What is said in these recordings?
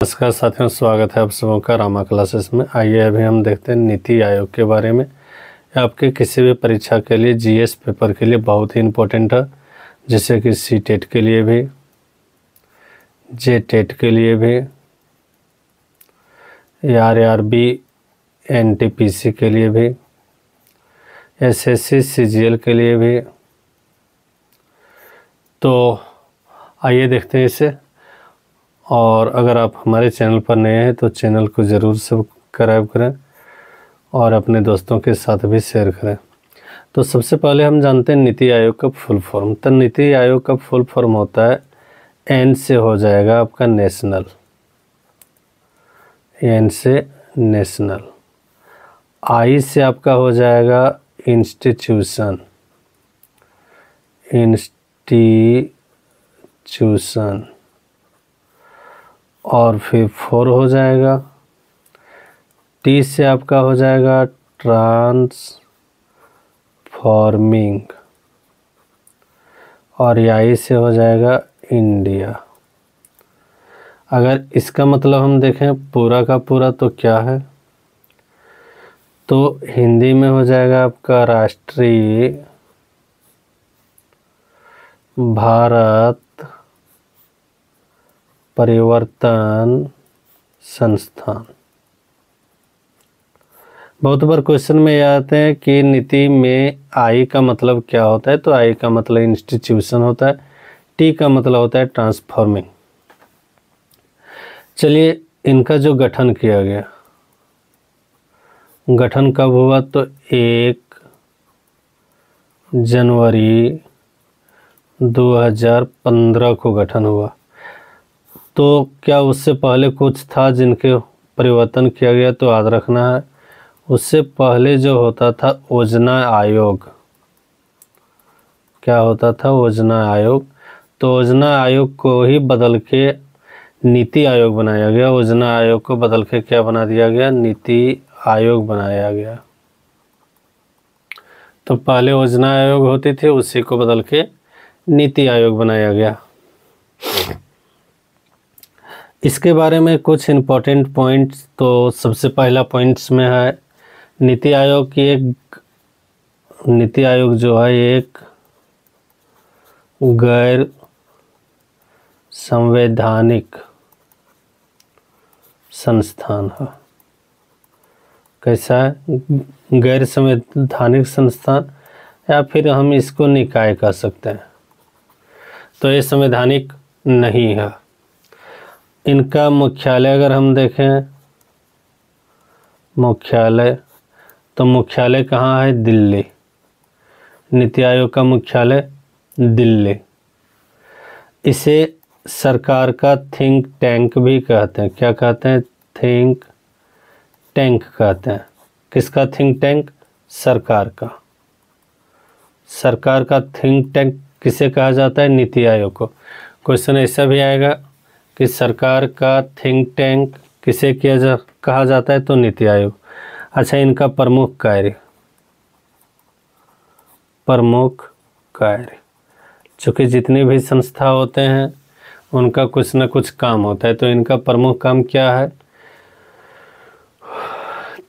नमस्कार साथियों, स्वागत है आप सबों का रामा क्लासेस में। आइए अभी हम देखते हैं नीति आयोग के बारे में। आपके किसी भी परीक्षा के लिए जीएस पेपर के लिए बहुत ही इम्पोर्टेंट है, जैसे कि सी टेट के लिए भी, जे टेट के लिए भी, आरआरबी एनटीपीसी के लिए भी, एसएससी सीजीएल के लिए भी। तो आइए देखते हैं इसे। और अगर आप हमारे चैनल पर नए हैं तो चैनल को ज़रूर सब्सक्राइब करें और अपने दोस्तों के साथ भी शेयर करें। तो सबसे पहले हम जानते हैं नीति आयोग का फुल फॉर्म। तो नीति आयोग का फुल फॉर्म होता है, एन से हो जाएगा आपका नेशनल, एन से नेशनल, आई से आपका हो जाएगा इंस्टीट्यूशन, इंस्टीट्यूशन, और फिर 4 हो जाएगा। टी से आपका हो जाएगा ट्रांसफॉर्मिंग, और आई से हो जाएगा इंडिया। अगर इसका मतलब हम देखें पूरा का पूरा तो क्या है, तो हिंदी में हो जाएगा आपका राष्ट्रीय भारत परिवर्तन संस्थान। बहुत बार क्वेश्चन में ये आते हैं कि नीति में आई का मतलब क्या होता है, तो आई का मतलब इंस्टीट्यूशन होता है, टी का मतलब होता है ट्रांसफॉर्मिंग। चलिए, इनका जो गठन किया गया, गठन कब हुआ, तो 1 जनवरी 2015 को गठन हुआ। तो क्या उससे पहले कुछ था जिनके परिवर्तन किया गया, तो याद रखना है उससे पहले जो होता था योजना आयोग। क्या होता था, योजना आयोग। तो योजना आयोग को ही बदल के नीति आयोग बनाया गया। योजना आयोग को बदल के क्या बना दिया गया, नीति आयोग बनाया गया। तो पहले योजना आयोग होती थी, उसी को बदल के नीति आयोग बनाया गया। इसके बारे में कुछ इम्पोर्टेंट पॉइंट्स, तो सबसे पहला पॉइंट्स में है नीति आयोग जो है एक गैर संवैधानिक संस्थान है। कैसा है, गैर संवैधानिक संस्थान, या फिर हम इसको निकाय कह सकते हैं। तो ये संवैधानिक नहीं है। इनका मुख्यालय अगर हम देखें, मुख्यालय, तो मुख्यालय कहाँ है, दिल्ली। नीति आयोग का मुख्यालय दिल्ली। इसे सरकार का थिंक टैंक भी कहते हैं। क्या कहते हैं, थिंक टैंक कहते हैं। किसका थिंक टैंक, सरकार का। सरकार का थिंक टैंक किसे कहा जाता है, नीति आयोग को। क्वेश्चन ऐसा भी आएगा कि सरकार का थिंक टैंक किसे कहा जाता है, तो नीति आयोग। अच्छा, इनका प्रमुख कार्य, चूँकि जितनी भी संस्था होते हैं उनका कुछ न कुछ काम होता है, तो इनका प्रमुख काम क्या है,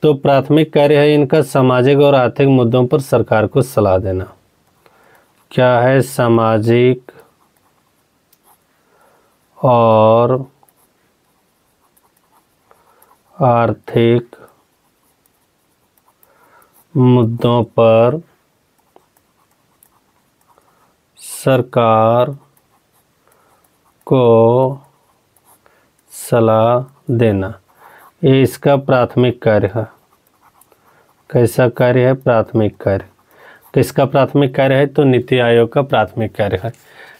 तो प्राथमिक कार्य है इनका सामाजिक और आर्थिक मुद्दों पर सरकार को सलाह देना। क्या है, सामाजिक और आर्थिक मुद्दों पर सरकार को सलाह देना। ये इसका प्राथमिक कार्य है। कैसा कार्य है, प्राथमिक कार्य। किसका प्राथमिक कार्य है, तो नीति आयोग का प्राथमिक कार्य है।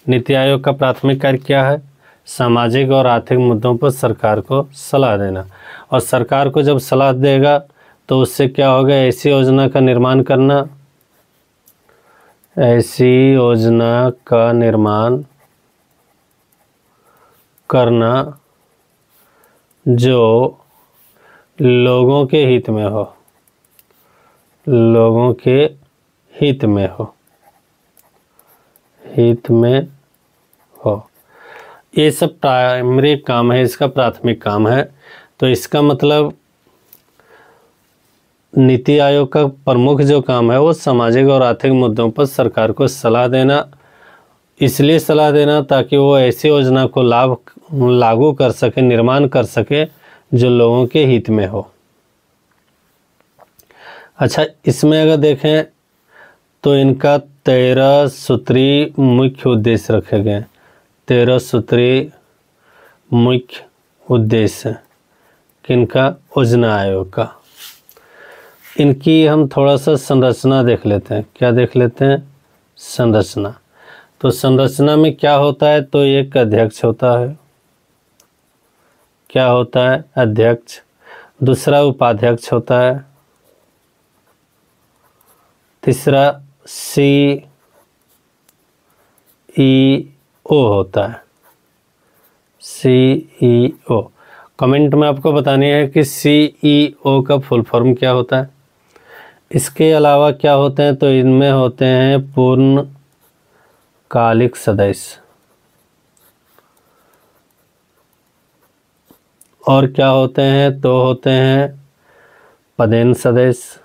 नीति आयोग का प्राथमिक कार्य क्या है, सामाजिक और आर्थिक मुद्दों पर सरकार को सलाह देना। और सरकार को जब सलाह देगा तो उससे क्या होगा, ऐसी योजना का निर्माण करना, ऐसी योजना का निर्माण करना जो लोगों के हित में हो, लोगों के हित में हो, ये सब प्राइमरी काम है, इसका प्राथमिक काम है। तो इसका मतलब नीति आयोग का प्रमुख जो काम है वो सामाजिक और आर्थिक मुद्दों पर सरकार को सलाह देना, इसलिए सलाह देना ताकि वो ऐसी योजना को लागू कर सके, निर्माण कर सके जो लोगों के हित में हो। अच्छा, इसमें अगर देखें तो इनका 13 सूत्री मुख्य उद्देश्य रखे गए। 13 सूत्री मुख्य उद्देश्य किनका? योजना आयोग का। इनकी हम थोड़ा सा संरचना देख लेते हैं। क्या देख लेते हैं? संरचना। तो संरचना में क्या होता है? तो एक अध्यक्ष होता है। क्या होता है? अध्यक्ष। दूसरा उपाध्यक्ष होता है। तीसरा CEO होता है। CEO। कमेंट में आपको बतानी है कि CEO का फुल फॉर्म क्या होता है। इसके अलावा क्या होते हैं? तो इनमें होते हैं पूर्णकालिक सदस्य, और क्या होते हैं? तो होते हैं पदेन सदस्य।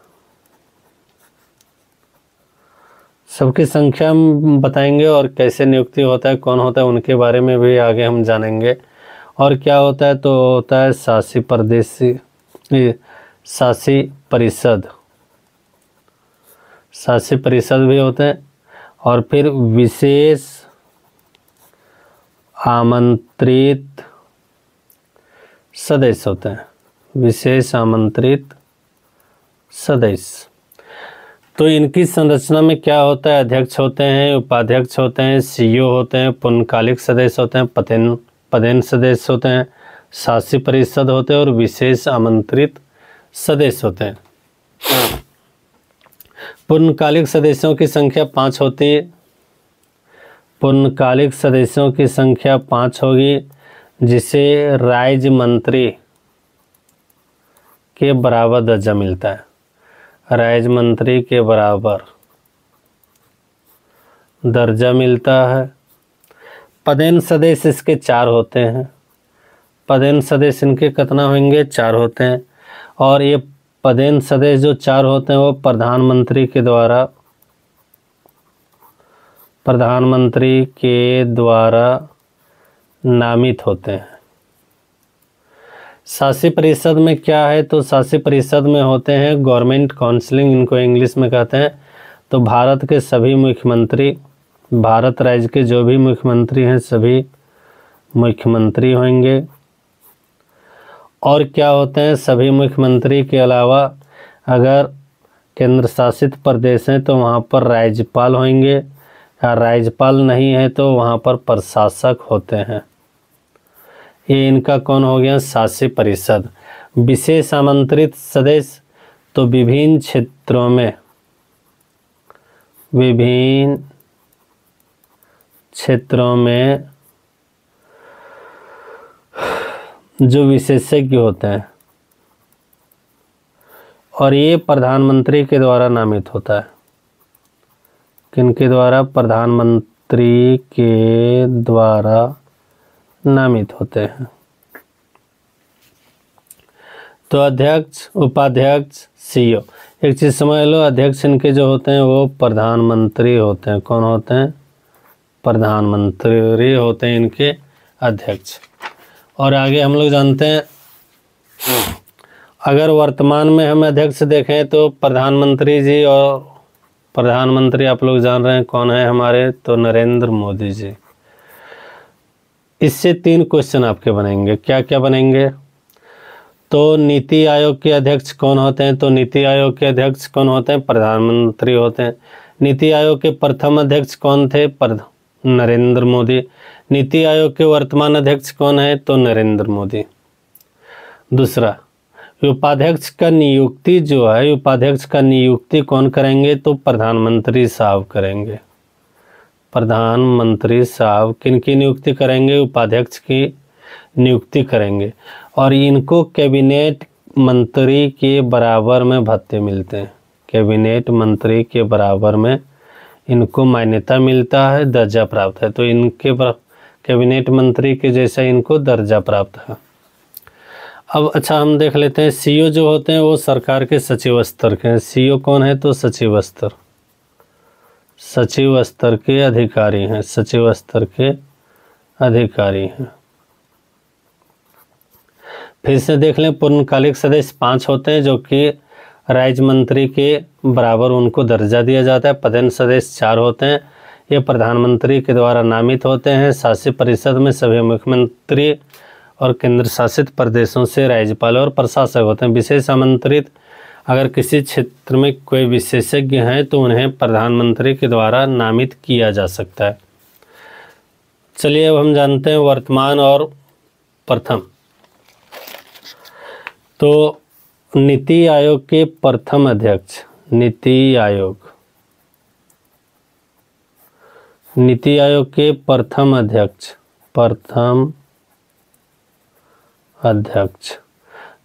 सबकी संख्या हम बताएंगे और कैसे नियुक्ति होता है, कौन होता है, उनके बारे में भी आगे हम जानेंगे। और क्या होता है? तो होता है शासी परिषद। शासी परिषद भी होते हैं। और फिर विशेष आमंत्रित सदस्य होते हैं। विशेष आमंत्रित सदस्य। तो इनकी संरचना में क्या होता है? अध्यक्ष होते हैं, उपाध्यक्ष होते हैं, CEO होते हैं, पूर्णकालिक सदस्य होते हैं, पदेन सदस्य होते हैं, शासी परिषद होते हैं और विशेष आमंत्रित सदस्य होते हैं। पूर्णकालिक सदस्यों की संख्या 5 होती है। पूर्णकालिक सदस्यों की संख्या 5 होगी, जिसे राज्य मंत्री के बराबर दर्जा मिलता है। राज्य मंत्री के बराबर दर्जा मिलता है। पदेन सदस्य इसके 4 होते हैं। पदेन सदस्य इनके कितना होंगे? 4 होते हैं। और ये पदेन सदस्य जो 4 होते हैं वो प्रधानमंत्री के द्वारा नामित होते हैं। शासी परिषद में क्या है? तो शासी परिषद में होते हैं गवर्नमेंट काउंसिलिंग, इनको इंग्लिश में कहते हैं। तो भारत के सभी मुख्यमंत्री, भारत राज्य के जो भी मुख्यमंत्री हैं सभी मुख्यमंत्री होंगे। और क्या होते हैं? सभी मुख्यमंत्री के अलावा अगर केंद्र शासित प्रदेश हैं तो वहाँ पर राज्यपाल होंगे, या राज्यपाल नहीं है तो वहाँ पर प्रशासक होते हैं। ये इनका कौन हो गया? शासी परिषद। विशेष आमंत्रित सदस्य तो विभिन्न क्षेत्रों में जो विशेषज्ञ होते हैं, और ये प्रधानमंत्री के द्वारा नामित होता है। किनके द्वारा? प्रधानमंत्री के द्वारा नामित होते हैं। तो अध्यक्ष, उपाध्यक्ष, CEO। एक चीज़ समझ लो, अध्यक्ष इनके जो होते हैं वो प्रधानमंत्री होते हैं। कौन होते हैं? प्रधानमंत्री होते हैं इनके अध्यक्ष। और आगे हम लोग जानते हैं, अगर वर्तमान में हम अध्यक्ष देखें तो प्रधानमंत्री जी, और प्रधानमंत्री आप लोग जान रहे हैं कौन है हमारे? तो नरेंद्र मोदी जी। इससे 3 क्वेश्चन आपके बनेंगे। क्या क्या बनेंगे? तो नीति आयोग के अध्यक्ष कौन होते हैं? तो नीति आयोग के अध्यक्ष कौन होते हैं? प्रधानमंत्री होते हैं। नीति आयोग के प्रथम अध्यक्ष कौन थे? नरेंद्र मोदी। नीति आयोग के वर्तमान अध्यक्ष कौन है? तो नरेंद्र मोदी। दूसरा, उपाध्यक्ष का नियुक्ति जो है, उपाध्यक्ष का नियुक्ति कौन करेंगे? तो प्रधानमंत्री साहब करेंगे। प्रधानमंत्री साहब किनकी नियुक्ति करेंगे? उपाध्यक्ष की नियुक्ति करेंगे। और इनको कैबिनेट मंत्री के बराबर में भत्ते मिलते हैं। कैबिनेट मंत्री के बराबर में इनको मान्यता मिलता है, दर्जा प्राप्त है। तो इनके कैबिनेट मंत्री के जैसा इनको दर्जा प्राप्त है। अब अच्छा हम देख लेते हैं सीओ जो होते हैं वो सरकार के सचिव स्तर के हैं। सीओ कौन है? तो सचिव स्तर के अधिकारी हैं, सचिव स्तर के अधिकारी हैं। फिर से देख लें, पूर्णकालिक सदस्य 5 होते हैं जो कि राज्य मंत्री के बराबर उनको दर्जा दिया जाता है। पदेन सदस्य 4 होते हैं, ये प्रधानमंत्री के द्वारा नामित होते हैं। शासी परिषद में सभी मुख्यमंत्री और केंद्र शासित प्रदेशों से राज्यपाल और प्रशासक होते हैं। विशेष आमंत्रित अगर किसी क्षेत्र में कोई विशेषज्ञ हैं तो उन्हें प्रधानमंत्री के द्वारा नामित किया जा सकता है। चलिए अब हम जानते हैं वर्तमान और प्रथम। तो नीति आयोग के प्रथम अध्यक्ष, नीति आयोग के प्रथम अध्यक्ष।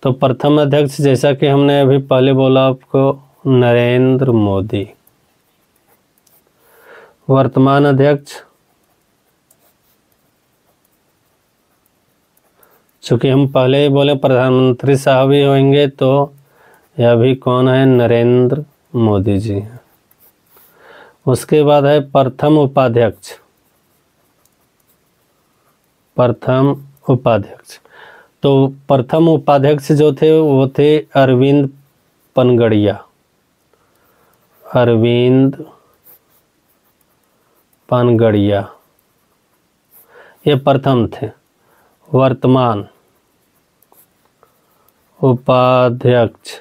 तो प्रथम अध्यक्ष जैसा कि हमने अभी पहले बोला आपको, नरेंद्र मोदी। वर्तमान अध्यक्ष, चूँकि हम पहले ही बोले प्रधानमंत्री साहब ही होंगे, तो यह भी कौन है? नरेंद्र मोदी जी हैं। उसके बाद है प्रथम उपाध्यक्ष। तो प्रथम उपाध्यक्ष जो थे वो थे अरविंद पनगड़िया, ये प्रथम थे। वर्तमान उपाध्यक्ष,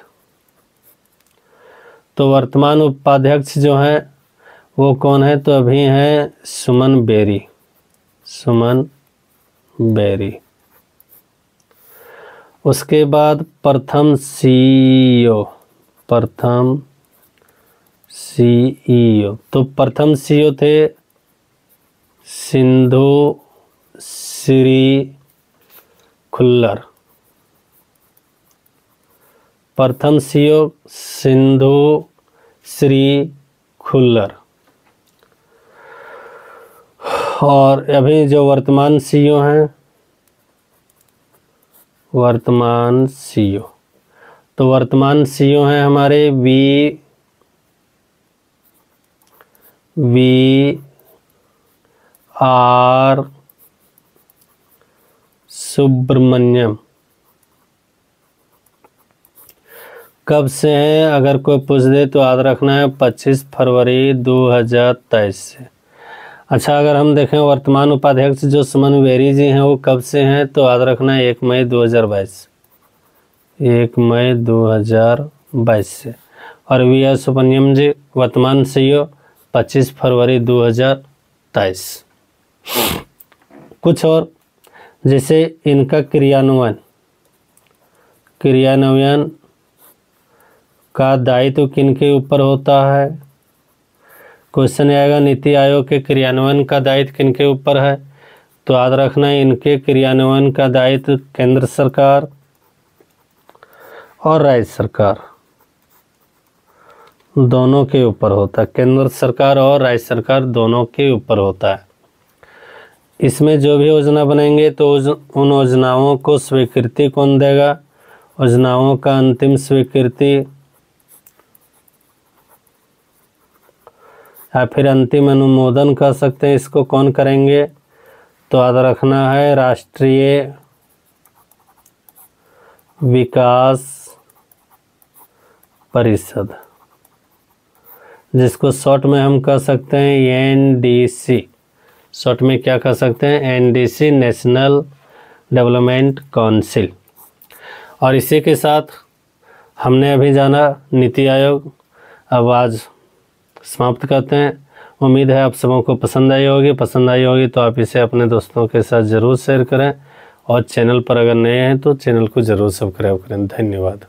तो वर्तमान उपाध्यक्ष जो है वो कौन है? तो अभी हैं सुमन बेरी। उसके बाद प्रथम सीईओ, तो प्रथम सीईओ थे सिंधु श्री खुल्लर। प्रथम सीईओ सिंधु श्री खुल्लर। और अभी जो वर्तमान सीईओ हैं, तो वर्तमान सीईओ हैं हमारे वी आर सुब्रमण्यम। कब से हैं? अगर कोई पूछ दे तो याद रखना है 25 फरवरी 2023 से। अच्छा, अगर हम देखें वर्तमान उपाध्यक्ष जो सुमन बेरी जी हैं वो कब से हैं? तो याद रखना है 1 मई 2022 से। और वी आर सुब्रमण्यम जी वर्तमान सीईओ 25 फरवरी 2023। कुछ और, जैसे इनका क्रियान्वयन का दायित्व किनके ऊपर होता है? क्वेश्चन आएगा नीति आयोग के क्रियान्वयन का दायित्व किनके ऊपर है? तो याद रखना है इनके क्रियान्वयन का दायित्व केंद्र सरकार और राज्य सरकार दोनों के ऊपर होता है। केंद्र सरकार और राज्य सरकार दोनों के ऊपर होता है। इसमें जो भी योजना बनेंगे तो उन योजनाओं को स्वीकृति कौन देगा? योजनाओं का अंतिम स्वीकृति या फिर अंतिम अनुमोदन कर सकते हैं, इसको कौन करेंगे? तो याद रखना है राष्ट्रीय विकास परिषद, जिसको शॉर्ट में हम कह सकते हैं NDC। शॉर्ट में क्या कह सकते हैं? NDC, national development council. और इसी के साथ हमने अभी जाना नीति आयोग। अब आज समाप्त करते हैं। उम्मीद है आप सबों को पसंद आई होगी तो आप इसे अपने दोस्तों के साथ ज़रूर शेयर करें और चैनल पर अगर नए हैं तो चैनल को ज़रूर सब्सक्राइब करें। धन्यवाद।